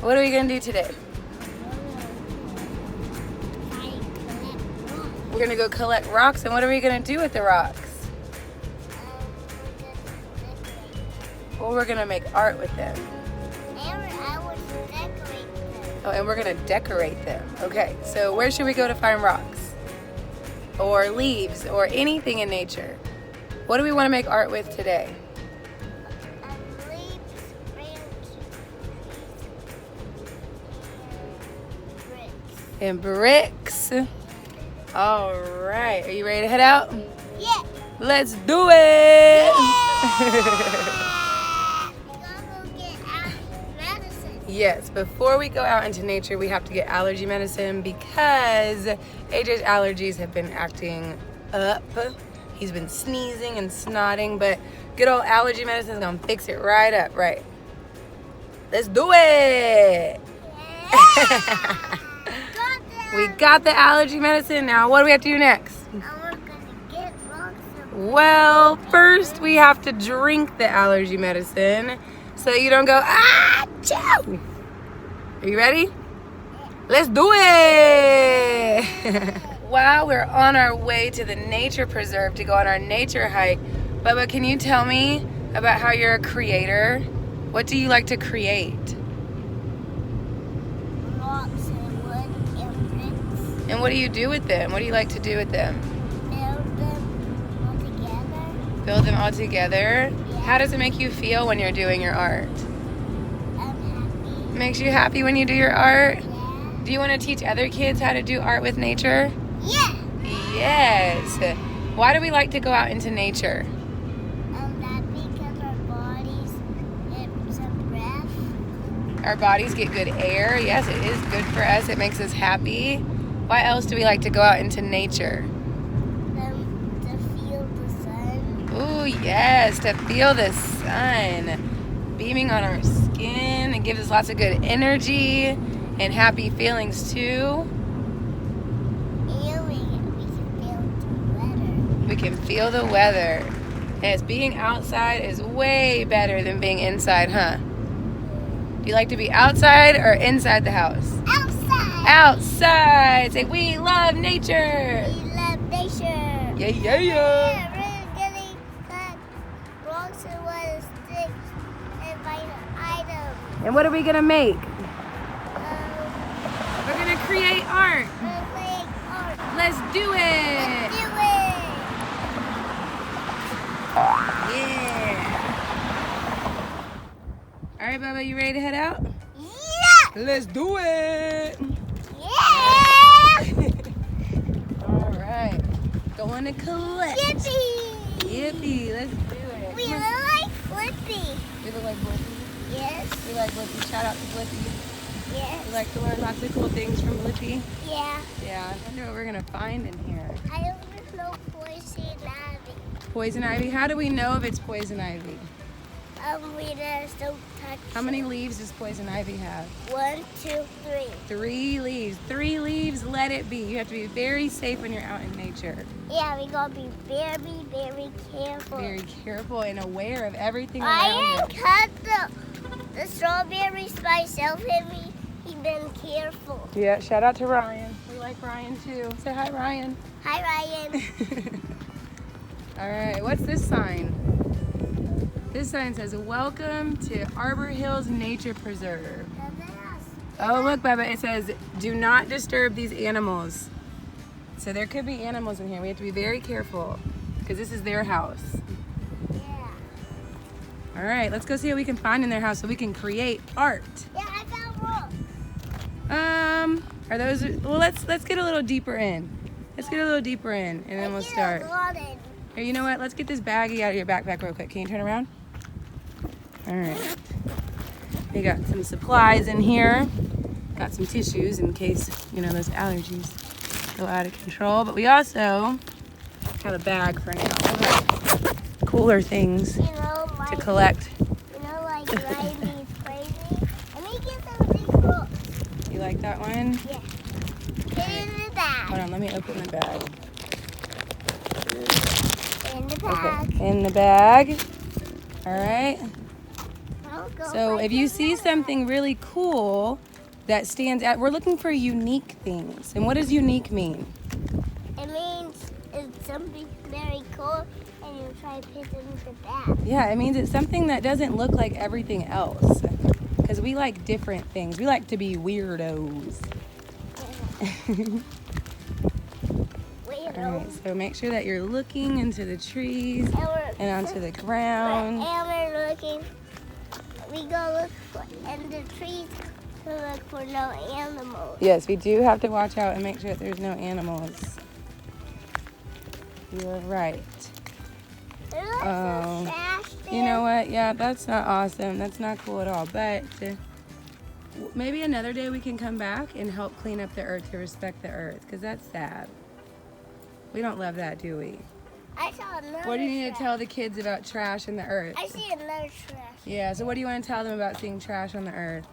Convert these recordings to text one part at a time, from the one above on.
What are we gonna do today? We're gonna go collect rocks, and what are we gonna do with the rocks? Well, we're gonna make art with them. Oh, and we're gonna decorate them. Okay, so where should we go to find rocks? Or leaves, or anything in nature? What do we want to make art with today? Leaves, branches, trees, And bricks. All right, are you ready to head out? yeah. Let's do it! Yes, before we go out into nature, we have to get allergy medicine because AJ's allergies have been acting up. He's been sneezing and snotting, but good old allergy medicine is gonna fix it right up, right? Let's do it! We got the allergy medicine. Now, what do we have to do next? Well, first we have to drink the allergy medicine so you don't go, ah, chow. Are you ready? Let's do it! While we're on our way to the nature preserve to go on our nature hike, Bubba, can you tell me about how you're a creator? What do you like to create? Rocks and wood and bricks. And what do you do with them? What do you like to do with them? Build them all together. Build them all together? How does it make you feel when you're doing your art? I'm happy. Makes you happy when you do your art? Yeah. Do you want to teach other kids how to do art with nature? Yeah. Yes. Why do we like to go out into nature? That because our bodies get some breath. Our bodies get good air. Yes, it is good for us. It makes us happy. Why else do we like to go out into nature? To feel the sun. Ooh, yes, to feel the sun beaming on our skin. It gives us lots of good energy and happy feelings too. And we can feel the weather. We can feel the weather. Yes, being outside is way better than being inside, huh? Do you like to be outside or inside the house? Outside. Outside. Say, we love nature. We love nature. Yeah, yeah, yeah. Yeah, we're getting cut rocks and wood sticks and find items. And what are we gonna make? Um, We're gonna create art. we're playing art. Let's do it. Let's do it. Yeah. All right, Bubba, you ready to head out? Yeah. Let's do it. Yeah. All right. Going to collect. Yippee. Yippee. Let's do it. We look like Flippy. We look like Blippi. Yes. We like Blippi. Shout out to Blippi. We Yes. like to learn lots of cool things from Blippi. Yeah. Yeah. I wonder what we're gonna find in here. I don't know poison ivy. Poison ivy. How do we know if it's poison ivy? We just don't touch. How many leaves does poison ivy have? 1, 2, 3. 3 leaves. 3 leaves, let it be. You have to be very safe when you're out in nature. Yeah, we gotta be very, very careful. Very careful and aware of everything I around didn't you. cut the strawberries myself, and he been careful. Yeah, shout out to Ryan. We like Ryan too. Say hi, Ryan. Hi, Ryan. All right, what's this sign? This sign says, welcome to Arbor Hills Nature Preserve. Oh, look, Bubba, it says, do not disturb these animals. So there could be animals in here. We have to be very careful because this is their house. Yeah. All right, let's go see what we can find in their house so we can create art. Yeah, I found rocks. Are those, well, let's get a little deeper in. Let's get a little deeper in and then we'll start. Here, you know what? Let's get this baggie out of your backpack real quick. Can you turn around? All right. We got some supplies in here. Got some tissues in case, you know, those allergies go out of control. But we also have a bag for now. Cooler things You know, to collect. like Riley's crazy. Let me get some of these rocks. You like that one? Yeah. Put it in the bag. Hold on, let me open the bag. In the bag. Okay, in the bag. All right. Oh, So if you see something really cool that stands out, we're looking for unique things. And what does unique mean? It means it's something very cool and you try to put it in the bag. Yeah, it means it's something that doesn't look like everything else. Because we like different things. We like to be weirdos. All right, so make sure that you're looking into the trees and onto the ground. And we're looking, we go look for, in the trees to look for no animals. Yes, we do have to watch out and make sure that there's no animals. You're right. There's Oh. trash there. You know what? Yeah, that's not awesome. That's not cool at all. But maybe another day we can come back and help clean up the earth to respect the earth, because that's sad. We don't love that, do we? I saw another What do you need trash. to tell the kids about trash in the earth? I see another trash. Yeah, so what do you want to tell them about seeing trash on the earth?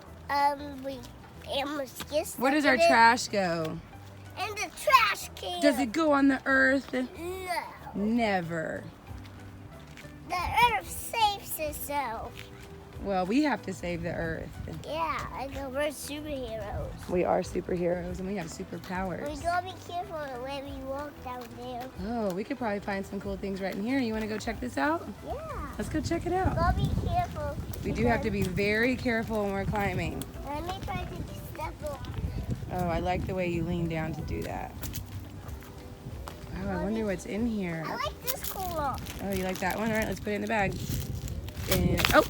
We animals get Where does stuck our in it. trash go? In the trash can. Does it go on the earth? No. Never. The earth saves itself. Well, we have to save the earth. Yeah, I know we're superheroes. We are superheroes and we have We superpowers. gotta be careful when we walk down there. Oh, we could probably find some cool things right in here. You want to go check this out? Yeah. Let's go check it out. Gotta be careful. We do have to be very careful when we're climbing. Let me try to step on. Oh, I like the way you lean down to do that. Oh, I wonder what's in here. I like this cool one. Oh, you like that one? All right, let's put it in the bag. And, oh,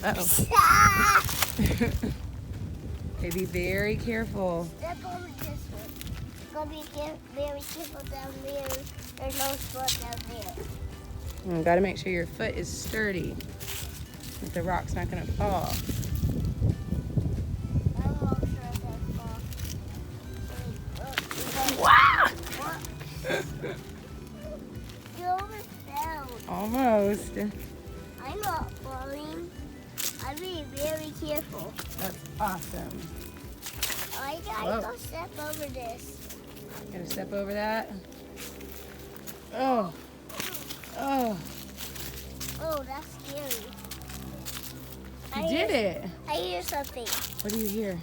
uh-oh. Ah! Okay, be very careful. Step over this one. Gotta be very careful down there. There's no spot down there. Got to make sure your foot is sturdy, that the rock's not going to fall. I'm not sure if that's fall. Wow! You almost fell. Almost. I'm not falling. I'm being very careful. That's awesome. I Whoa. gotta go step over this. Gotta step over that. Oh. Oh. Oh, that's scary. You did it. I hear something. What do you hear?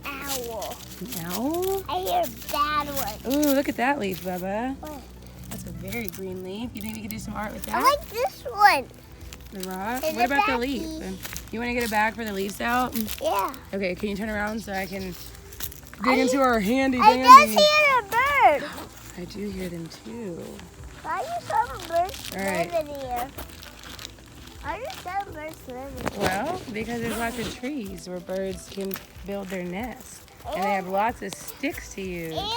Owl. An owl? I hear a bad one. Ooh, look at that leaf, Bubba. Oh, That's a very green leaf. You think we could do some art with I that? like this one. The rock? Is What it about the baggy? leaf? You want to get a bag for the leaves out? Yeah. Okay, can you turn around so I can dig into our handy I dandy? just hear a bird. I do hear them too. I just saw a bird All right. living here. I just saw a bird living here. Well, because there's lots of trees where birds can build their nest. And they have lots of sticks to use. And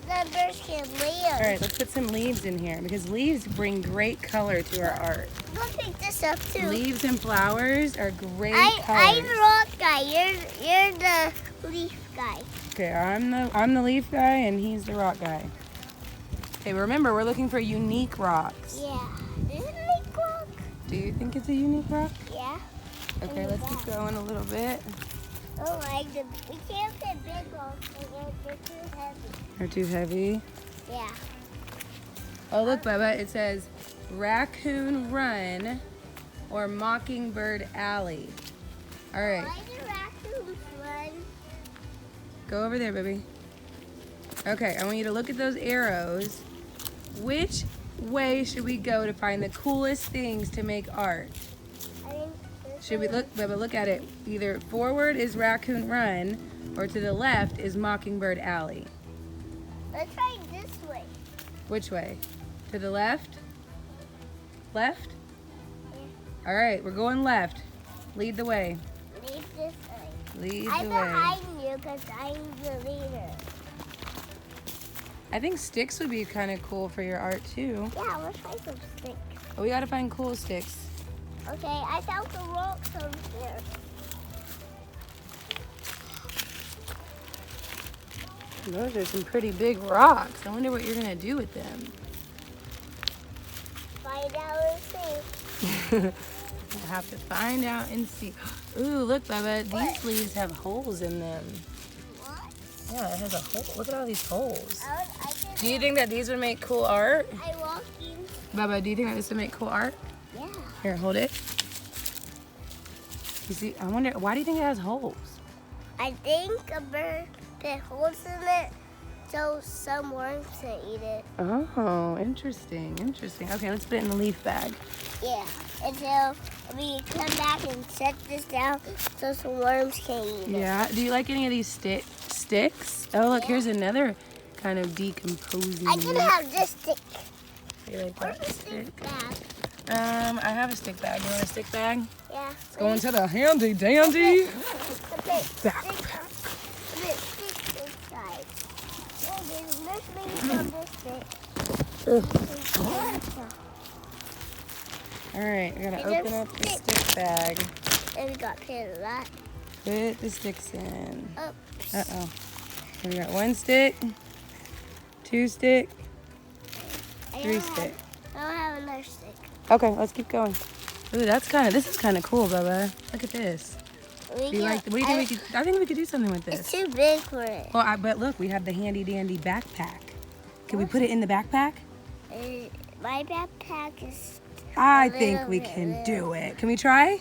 the birds can live. All right, let's put some leaves in here because leaves bring great color to our art. Go pick this up too. Leaves and flowers are great I'm colors. the rock guy. You're the leaf guy. Okay, I'm the leaf guy and he's the rock guy. Okay, remember we're looking for unique rocks. Yeah. Is it a leaf rock? Do you think it's a unique rock? Yeah. Okay, let's keep going a little bit. Oh, we can't fit big rocks because they're too heavy. They're too heavy. Yeah. Oh, look, Bubba, it says Raccoon Run or Mockingbird Alley. All right, Why do raccoons run? go over there, baby. Okay, I want you to look at those arrows. Which way should we go to find the coolest things to make art? I think this Should we one- look, Bubba, look at it. Either forward is Raccoon Run or to the left is Mockingbird Alley. Let's try this way. Which way? To the left? Left? Yeah. All right, we're going left. Lead the way. Lead this way. Lead I'm the way. behind you because I'm the leader. I think sticks would be kind of cool for your art too. Yeah, let's try some sticks. But we gotta find cool sticks. Okay, I found the rocks over there. Those are some pretty big rocks. I wonder what you're gonna do with them. Find out and see. We'll have to find out and see. Ooh, look, Bubba, these leaves have holes in them. What? Yeah, it has a hole. Look at all these holes. I can. Do you think that these would make cool art? I walk in. Bubba, do you think that this would make cool art? Yeah. Here, hold it. You see, I wonder, why do you think it has holes? I think a bird put holes in it so some worms can eat it. Oh, interesting, interesting. Okay, let's put it in the leaf bag. Yeah, until we come back and set this down so some worms can eat it. Yeah, do you like any of these sticks? Oh, look, here's another kind of decomposing. I can have this stick. You like Where's that the stick bag? I have a stick bag. You want a stick bag? Yeah. Let's go into the handy dandy backpack. Stick inside. Let's make some this stick. All right, we're gonna And open up the stick bag. And we got pin of that. Put the sticks in. Oh. Uh-oh. We got 1 stick, 2 stick, 3 stick. I don't have another stick. Okay, let's keep going. Ooh, this is kind of cool, Bubba. Look at this. What do you think we could, I think we could do something with It's this. too big for it. Well, but look, we have the handy dandy backpack. Can we put it in the backpack? My backpack is. I think we can do it. Can we try?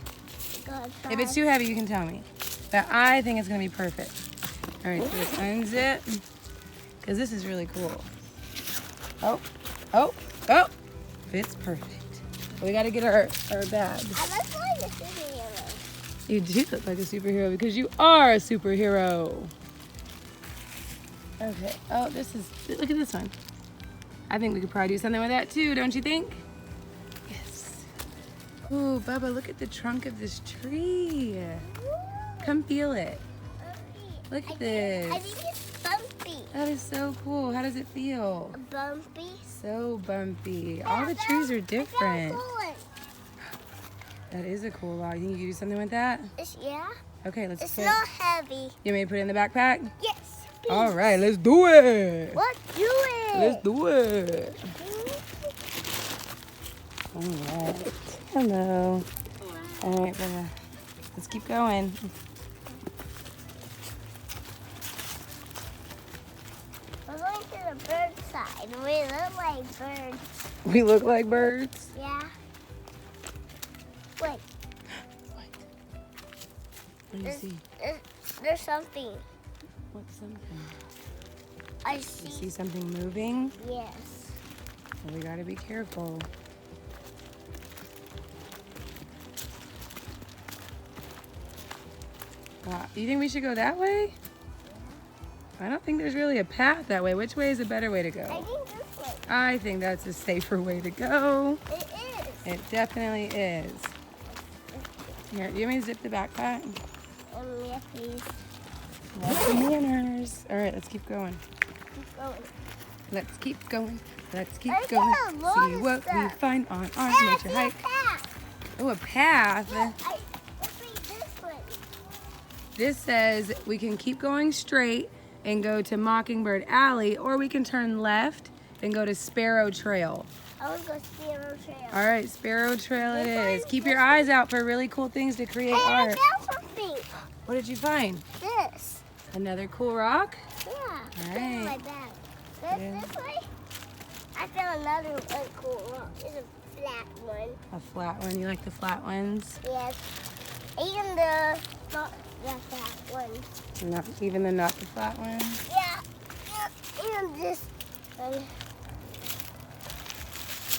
God, If it's too heavy, you can tell me. But I think it's gonna be perfect. All right, so let's unzip, because this is really cool. Oh, oh, oh, fits perfect. We gotta get our bags. I look like a superhero. You do look like a superhero because you are a superhero. Okay, oh, look at this one. I think we could probably do something with that too, don't you think? Yes. Ooh, Bubba, look at the trunk of this tree. Come feel it. Look at this. I think it's bumpy. That is so cool. How does it feel? Bumpy? So bumpy. All the trees are different. That is a cool log. You think you can do something with that? Yeah. Okay, let's It's put not heavy. You want me to put it in the backpack? Yes. Please. All right, let's do it. Let's do it. Let's do it. All right. Hello. All right, Bubba. Let's keep going. We're going to the bird side. We look like birds. We look like birds. Yeah. Wait. What do you see? There's something. What's something? I You see. see something moving? Yes. Well, we gotta be careful. Wow. You think we should go that way? I don't think there's really a path that way. Which way is a better way to I go? think this way. I think that's a safer way to go. It is. It definitely is. Here, do you want me to zip the backpack? Yeah, please. Lots of manners. All right, let's keep going. Keep going. Let's keep going. Let's keep I going. got a lot See of what we stuff. find on our Yeah, nature hike. Oh, a path. Let's read this one. This says we can keep going straight and go to Mockingbird Alley, or we can turn left and go to Sparrow Trail. I want to go Sparrow Trail. All right, Sparrow Trail it This is. one- Keep your eyes out for really cool things to create Hey, I art. found something. What did you find? This. Another cool rock? Yeah. It's right. in my bag. Yeah. This way. I found another one cool rock. It's a flat one. A flat one. You like the flat ones? Yes. Even the not the flat one. Not even not the flat ones. Yeah. Even this one.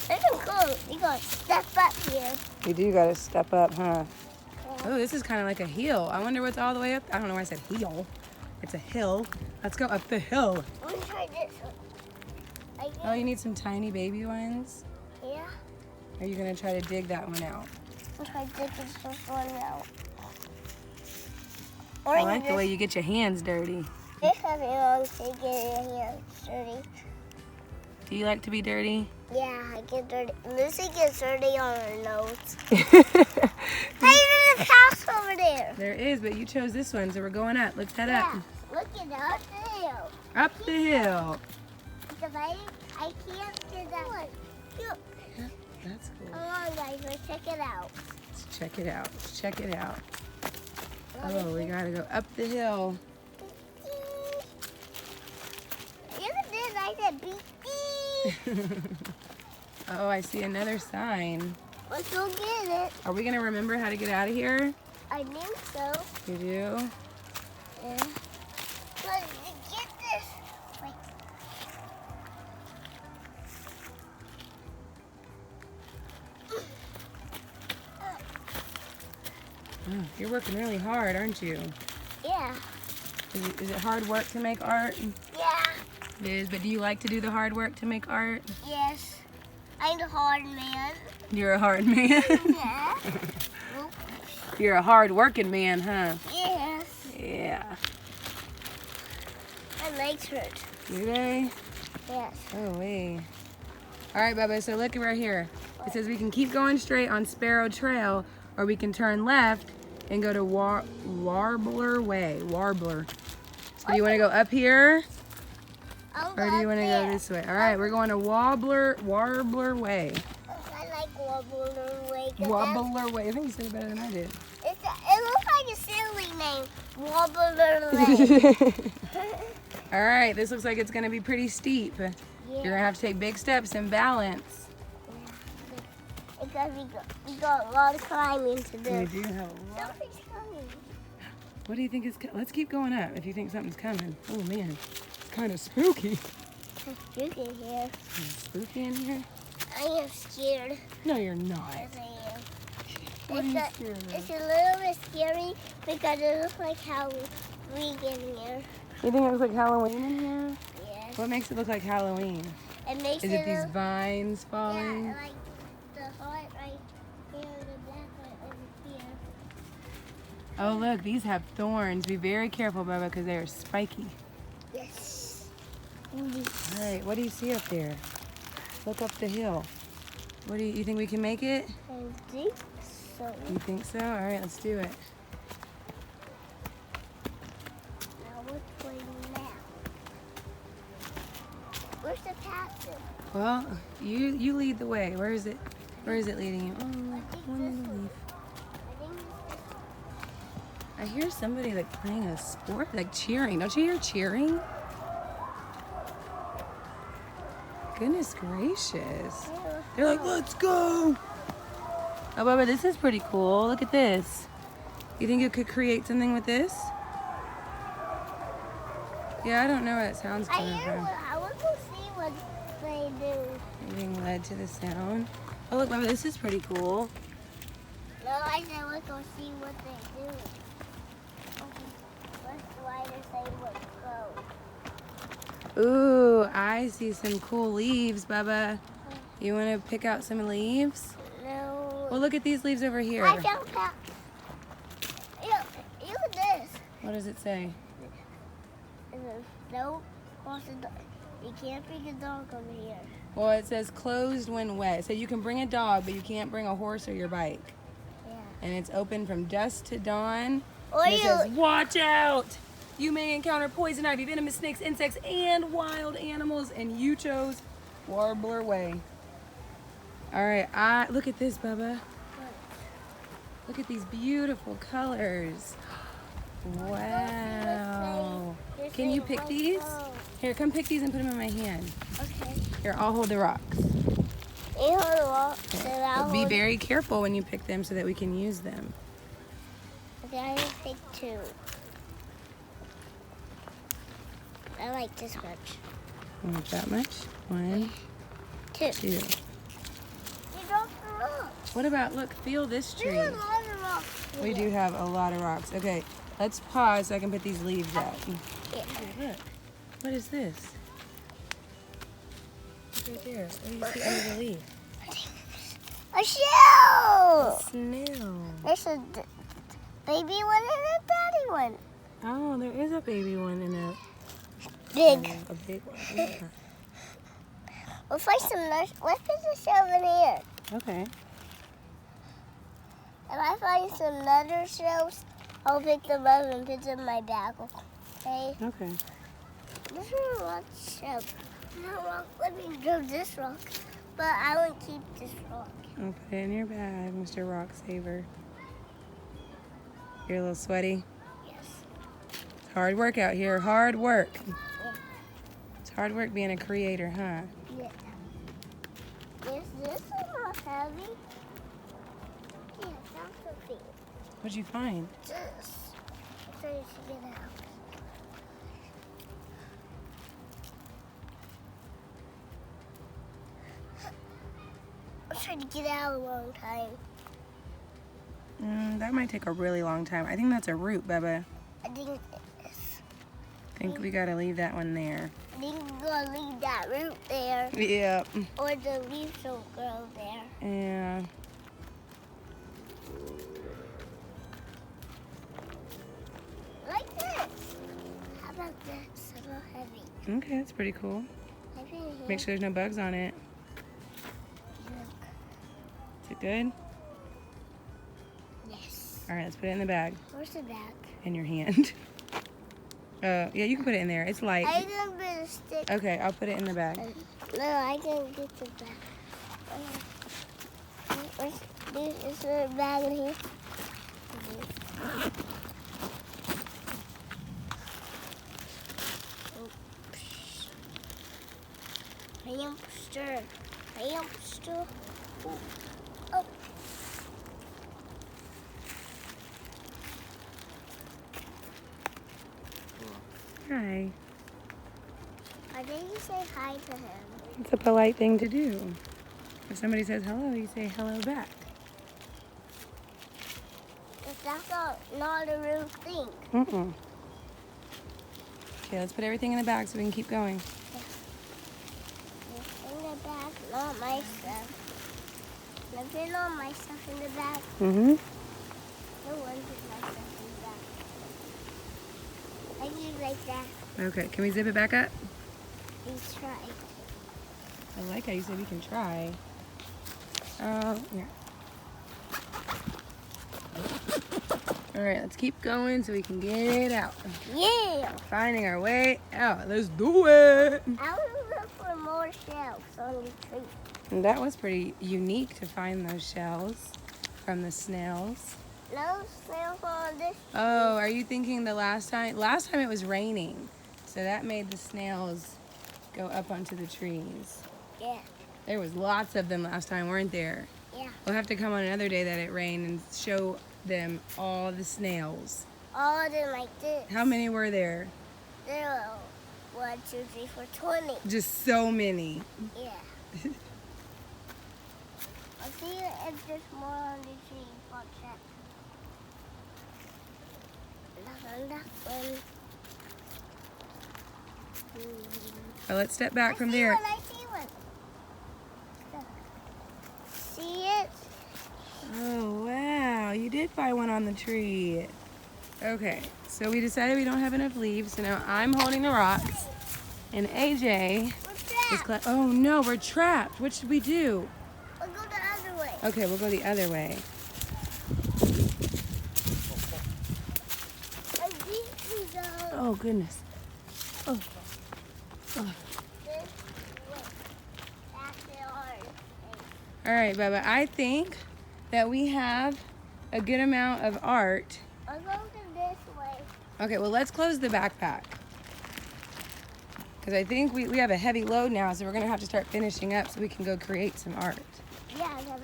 This is cool. You gotta step up here. You do gotta step up, huh? Oh, this is kind of like a hill. I wonder what's all the way up. I don't know why I said hill. It's a hill. Let's go up the hill. I'm gonna try this one. Oh, you need some tiny baby ones? Yeah. Or are you gonna try to dig that one out? I'm trying to dig this one out. I like the way you get your hands dirty. This has long to get your hands dirty. Do you like to be dirty? Yeah, I get dirty. Lucy gets dirty on her nose. Hey, there's a house over there. There is, but you chose this one, so we're going up. Let's head up. Yeah, look at that hill. Up the hill. Because I can't get that one. Look. That's cool. Come on, guys, let's check it out. Let's check it out. Let's check it out. Oh, we gotta go up the hill. Look at this, I said beep. Oh, I see another sign. Let's go get it. Are we gonna remember how to get out of here? I think so. You do? Yeah. But to get this, like, Oh, you're working really hard, aren't you? yeah. Is it hard work to make art? Yeah. It is, but do you like to do the hard work to make art? Yes. I'm a hard man. You're a hard man. Yeah. You're a hard working man, huh? Yes. Yeah. My legs hurt. Do they? Yes. Oh, wait. All right, Bubba, so look right here. It says we can keep going straight on Sparrow Trail, or we can turn left and go to Warbler Way. Warbler. So do you want to go up here, or do you want to go this way? All right, we're going to Warbler Way. I like Wobbler Way. Wobbler Way. I think you said it better than I did. It looks like a silly name. Wobbler Way. All right, this looks like it's going to be pretty steep. You're going to have to take big steps and balance. Because we got a lot of climbing to do. We do have a lot. Something's coming. What do you think is coming? Let's keep going up if you think something's coming. Oh, man. It's kind of spooky. It's spooky here. Is it spooky in here? I am scared. No, you're not. Yes, I am. What are you scared of? It's a little bit scary because it looks like Halloween in here. You think it looks like Halloween in here? Yes. What makes it look like Halloween? It makes Is it these look, vines falling? yeah, like the heart right here, the black one over here. Oh, look, these have thorns. Be very careful, Bubba, because they are spiky. Yes. All right, what do you see up there? Look up the hill. What do you think we can make it? I think so. You think so? All right, let's do it. Now which way now? Where's the captain? Well, you lead the way. Where is it? Where is it leading you? Oh, I think one this little one. leaf. I think I hear somebody like playing a sport, like cheering. Don't you hear cheering? Goodness gracious. They're like, let's go. Oh, Bubba, this is pretty cool. Look at this. You think you could create something with this? Yeah, I don't know where that sound's coming from. I want to see what they do. You're being led to the sound. Oh, look, Bubba, this is pretty cool. No, I said let's go see what they do. Okay. Why did they let's go? Ooh, I see some cool leaves, Bubba. You want to pick out some leaves? No. Well, look at these leaves over here. I found that. Look at this. What does it say? It says, no, cross the dog. You can't bring a dog over here. Well, it says closed when wet. So you can bring a dog, but you can't bring a horse or your bike. Yeah. And it's open from dusk to dawn. Or And it you. says, watch out! You may encounter poison ivy, venomous snakes, insects, and wild animals, and you chose Warbler Way. All right, look at this, Bubba. Look at these beautiful colors. Wow. Can you pick these? Here, come pick these and put them in my hand. Okay. Here, I'll hold the rocks. You hold the rock. Then I'll But be hold. very careful when you pick them so that we can use them. Okay, I will take two. I like this much. Not that much. One, Two. two. You dropped the rock. What about, look, feel this tree. There's a lot of rocks. We do have a lot of rocks. Okay, let's pause so I can put these leaves up. Yeah. Look, what is this? Look right there. What do you see under the leaf? A shell. Snail. There's a baby one and a daddy one. Oh, there is a baby one and a Big. a big one. Yeah. We'll find some nuts. Let's put the shell in here. Okay. If I find some other shells, I'll pick them up and put them in my bag. Okay? Okay. This is a lot of shells. No rock. Let me grab this rock. But I won't keep this rock. I'll put it in your bag, Mr. Rock Saver. You're a little sweaty. Yes. Hard work out here. Hard work. It's hard work being a creator, huh? Yeah. Is this a little heavy? Yeah, it sounds so big. What'd you find? This. I'm trying to get out. I'm trying to get out a long time. That might take a really long time. I think that's a root, Bubba. I think it's. I think we gotta leave that one there. I think we're gonna leave that root there, Yep. or the leaves will grow there. Yeah. Like this. How about this? A little heavy. Okay, that's pretty cool. Heavy here. Make sure there's no bugs on it. Is it good? Yes. All right, let's put it in the bag. Where's the back? In your hand. Yeah, you can put it in there. It's light. I can put a stick. Okay, I'll put it in the bag. No, I can get the back. Is there a bag in here? Hamster. Hamster. Oh. Hi. Why didn't you say hi to him? It's a polite thing to do. If somebody says hello, you say hello back. Because that's not a real thing. Mm-mm. Okay, let's put everything in the bag so we can keep going. In the bag, not my stuff. Nothing on my stuff in the bag. Mm-hmm. No one put my stuff in the bag. I do like that. Okay, can we zip it back up? Please try. I like how you said we can try. Yeah. All right, let's keep going so we can get it out. Yeah! Finding our way out. Let's do it. I want to look for more shells on the tree. And that was pretty unique to find those shells from the snails. No snails on this. Oh, are you thinking the last time? Last time it was raining, so that made the snails go up onto the trees. Yeah. There was lots of them last time, weren't there? Yeah. We'll have to come on another day that it rained and show them all the snails. All of them like this. How many were there? There were 1, 2, 3, 4, 20. Just so many. Yeah. I'll see if there's more on the tree. I'll check. Not on that one. Oh, let's step back from I see there. one, I see one. See it? Oh, wow. You did find one on the tree. Okay, so we decided we don't have enough leaves, so now I'm holding the rocks. And AJ is oh no, we're trapped. What should we do? We'll go the other way. Okay, we'll go the other way. And these we go Oh, goodness. Oh. this way. That's the orange. All right, Bubba, I think that we have a good amount of art. I'll go to this way. Okay, well, let's close the backpack. Because I think we have a heavy load now, so we're going to have to start finishing up so we can go create some art. Yeah, because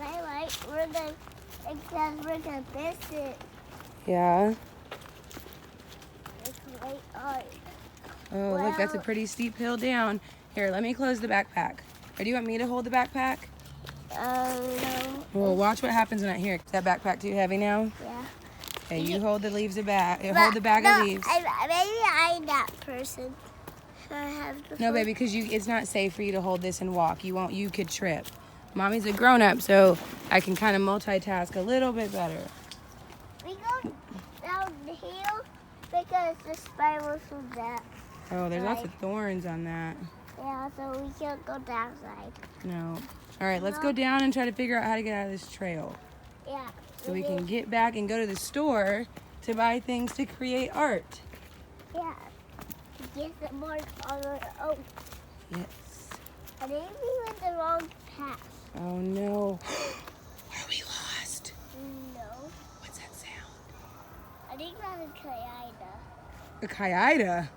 we're gonna miss it. Yeah. It's great art. Oh, look, that's a Well- pretty steep hill down. Here, let me close the backpack. Or do you want me to hold the backpack? No. Well, watch what happens when I hear it. Is that backpack too heavy now? Yeah. Okay, you hold the leaves of hold the bag of leaves. Maybe I'm that person. So I have to No, baby, because it's not safe for you to hold this and walk. You could trip. Mommy's a grown-up, so I can kind of multitask a little bit better. We go down the hill because the spirals from that. Oh, there's lots of thorns on that. Yeah, so we can't go that side. No. All right, let's go down and try to figure out how to get out of this trail. Yeah. So we can get back and go to the store to buy things to create art. Yeah. To get some more color. Oh, Yes. I think we went the wrong path. Oh, no. Are we lost? No. What's that sound? I think that's a Kayida. A kayida?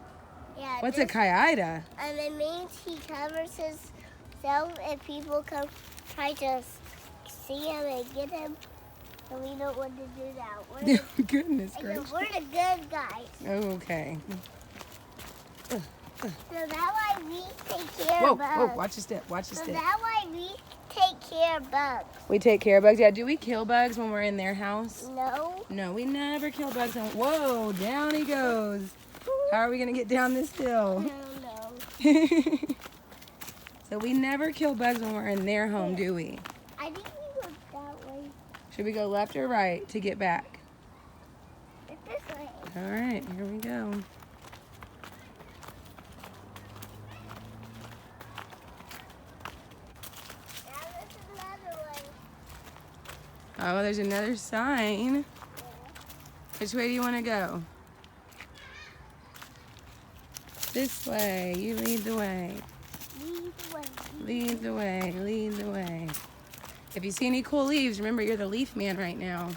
Yeah. What's a kayida? And it means he covers himself and people come try to see him and get him. So we don't want to do that. Goodness gracious. We're the good guys. Okay. So that way we take care Whoa, of bugs. whoa, watch your step, watch your So step. that way we take care of bugs. We take care of bugs. Yeah, do we kill bugs when we're in their house? No. No, we never kill bugs. Whoa, down he goes. How are we going to get down this hill? No. So we never kill bugs when we're in their home, do we? I think we go that way. Should we go left or right to get back? It's this way. All right, here we go. Now there's another one. Oh, there's another sign. Yeah. Which way do you want to go? This way. You lead the way. Lead the way. Lead the way. Lead the way. If you see any cool leaves, remember you're the leaf man right now.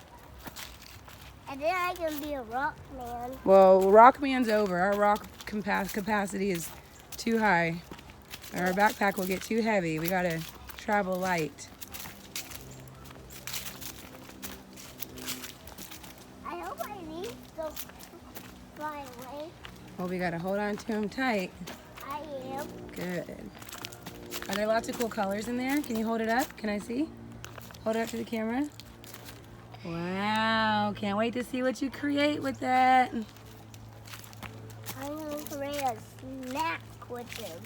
And then I can be a rock man. Well, rock man's over. Our rock capacity is too high. Our backpack will get too heavy. We gotta travel light. I hope my leaves don't fly away. Well, we gotta hold on to them tight. I am. Good. Are there lots of cool colors in there? Can you hold it up? Can I see? Hold it up to the camera. Wow, can't wait to see what you create with that. I'm going to create a snack with them.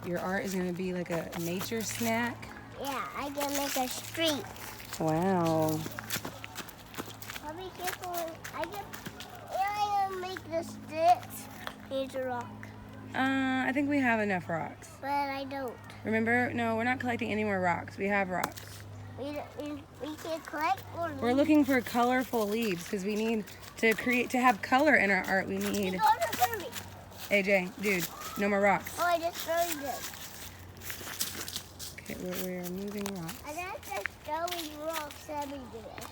Your art is gonna be like a nature snack. Yeah, I can make a street. Wow. I'll be careful. I can make the sticks. Here's a rock. I think we have enough rocks. But I don't. Remember? No, we're not collecting any more rocks. We have rocks. We can collect more We're looking for colorful leaves because we need to have color in our art. We need. AJ, dude, no more rocks. Oh, I just threw them. Okay, we're moving rocks. I'm just throwing rocks everywhere.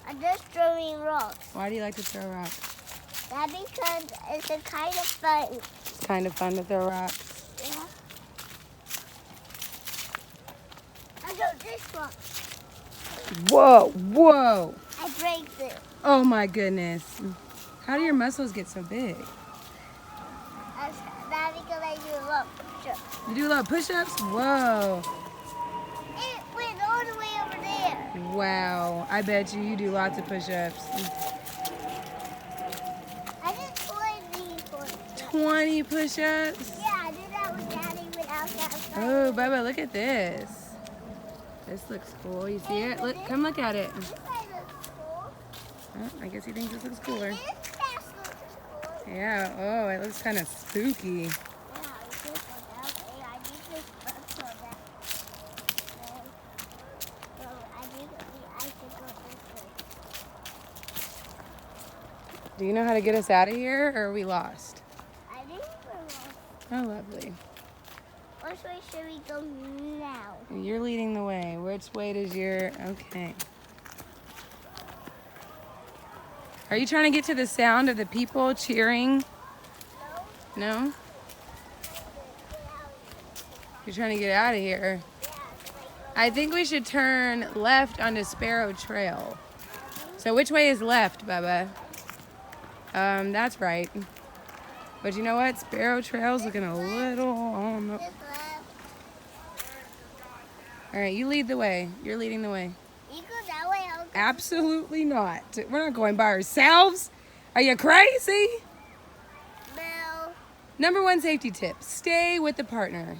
I'm just throwing rocks. Why do you like to throw rocks? That's because it's a kind of fun. It's kind of fun to throw rocks. Yeah. I got this rock. Whoa, whoa. I break it. Oh my goodness. How do your muscles get so big? That's because I do a lot of push-ups. You do a lot of push-ups? Whoa. It went all the way over there. Wow. I bet you do lots of push-ups. I did 20 push-ups. 20 push-ups? Yeah, I did that with Daddy without that. Oh, Bubba, look at this. This looks cool. You see it? Look, come look at it. This side looks cool. Oh, I guess he thinks this looks cooler. This side looks cool. Yeah. Oh, it looks kind of spooky. Yeah, I just went that way. I need this book so that. So I should go this way. Do you know how to get us out of here, or are we lost? I think we're lost. Oh, lovely. Which way should we go now? You're leading the way. Which way does your... Okay. Are you trying to get to the sound of the people cheering? No? You're trying to get out of here. I think we should turn left onto Sparrow Trail. So which way is left, Bubba? That's right. But you know what? Sparrow Trail's looking a little on the... This left. All right, you lead the way. You're leading the way. You go that way, I'll go. Absolutely not. We're not going by ourselves. Are you crazy? No. Number one safety tip, stay with the partner.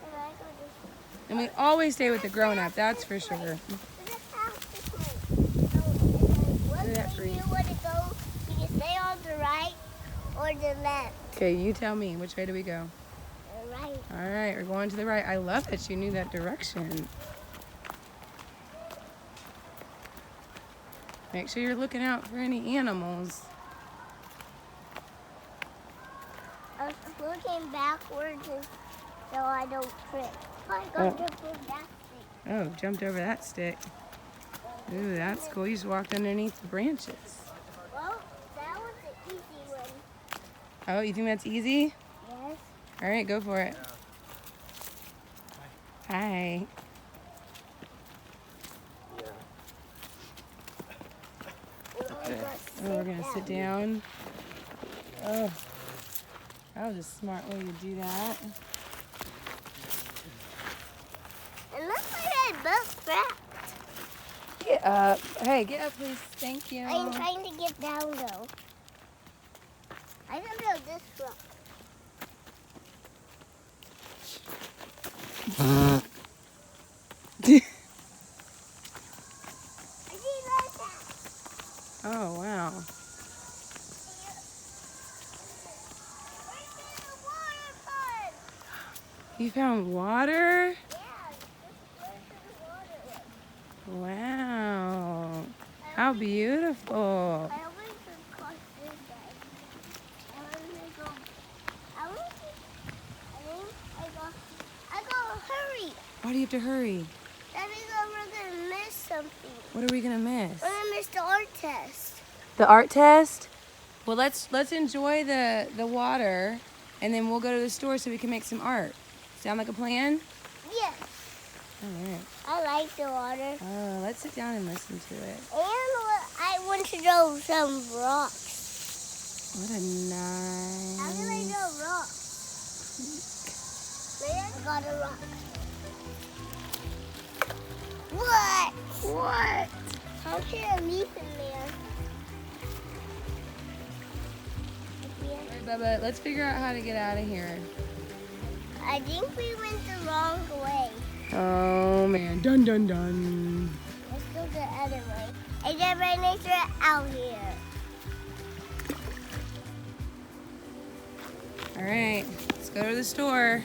And I go this way. And we always stay with the grown-up, that's for sure. This house this way. So, what Look at that way do tree. you want to go? You can stay on the right or the left. Okay, you tell me, which way do we go? The right. All right, we're going to the right. I love that you knew that direction. Make sure you're looking out for any animals. I was looking backwards so I don't trip. I Oh. got to put that thing. Oh, jumped over that stick. Ooh, that's cool. You just walked underneath the branches. Well, that was the easy one. Oh, you think that's easy? Yes. All right, go for it. Hi. it. Oh, we're gonna sit down. Oh, that was a smart way to do that. And look like I both cracked. Get up. Hey, get up, please. Thank you. I'm trying to get down though. I can build this rock. I see like that. Oh, wow. Right there, the water pond. You found water? Yeah, just where the water was. Wow. How beautiful. I always just cross this side. And when we go, I want to, I gotta hurry. Why do you have to hurry? That means we're gonna miss something. What are we gonna miss? We're gonna miss the art test. The art test? Well, let's enjoy the water, and then we'll go to the store so we can make some art. Sound like a plan? Yes. All right. I like the water. Oh, let's sit down and listen to it. And I want to throw some rocks. What a nice. How can I throw rocks? I got a rock. What? What? How can I leave in there? All right, Bubba, let's figure out how to get out of here. I think we went the wrong way. Oh, man. Dun, dun, dun. Let's go the other way. And then right next to it out here. All right, let's go to the store.